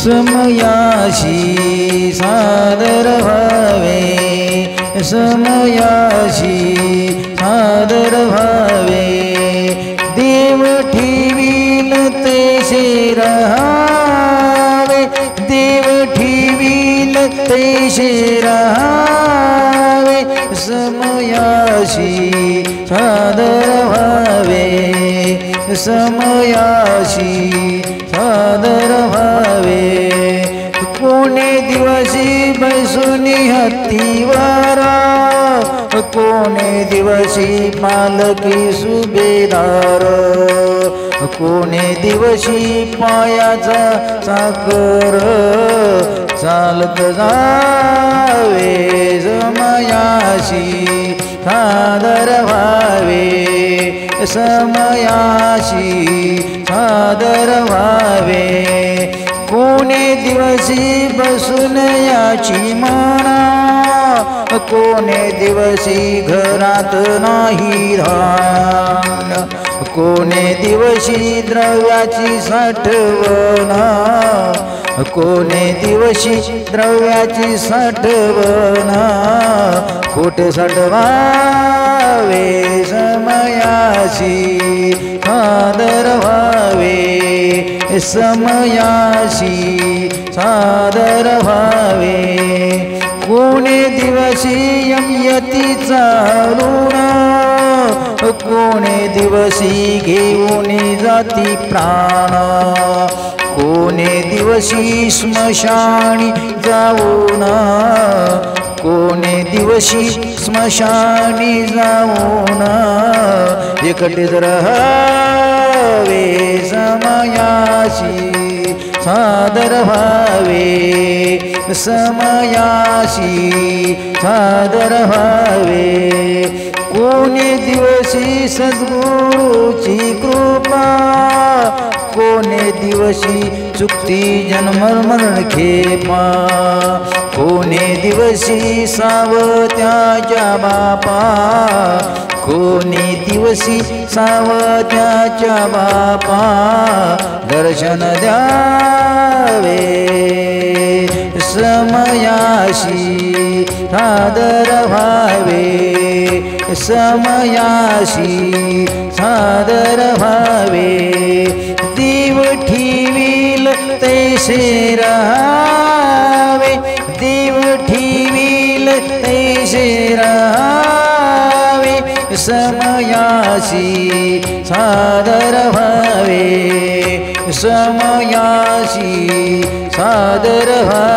समयाशी सादर व्हावे, समयाशी सादर व्हावे, देव ठेवील तैसे रहावे, देव ठेवील तैसे रहावे, समयाशी सादर व्हावे, समयाशी सादर व्हावे, कोणे दिवशी बसूनी हत्तीवारा, कोणे दिवशी पालकी सुभेदार, कोणे दिवशी पायाचा चाकर चालत जावे, समयाशी सादर व्हावे, समयाशी सादर व्हावे, कोणे दिवशी बसून याची म्हणा, कोणे दिवशी घरात नाही धान, कोणे दिवशी द्रव्याची साठवण, कोणे दिवशी द्रव्याची साठवण, खोटे साठवावे, समयाशी सादर व्हावे, समयाशी सादर व्हावे, कोणे दिवशी यमयतीचा ऋण, कोणे दिवशी घेऊन जाती प्राण, कोणे दिवशी स्मशानी जाऊन, कोणे दिवशी स्मशानी जाऊन, एकटेच राहावे, समयाशी सादर व्हावे, समयाशी सादर व्हावे, कोणे दिवशी सद्गुरूची कृपा, कोणे दिवशी चुकती जन्म मरण खेपा, कोणे दिवशी सावत्याच्या बापा, कोणे दिवशी सावत्याच्या बापा, दर्शन द्यावे, समयाशी सादर व्हावे, समयाशी सादर व्हावे, देव ठेवील तैसे रहावे, देव ठेवील तैसे रहावे, समयाशी सादर व्हावे, समयाशी सादर व्हावे.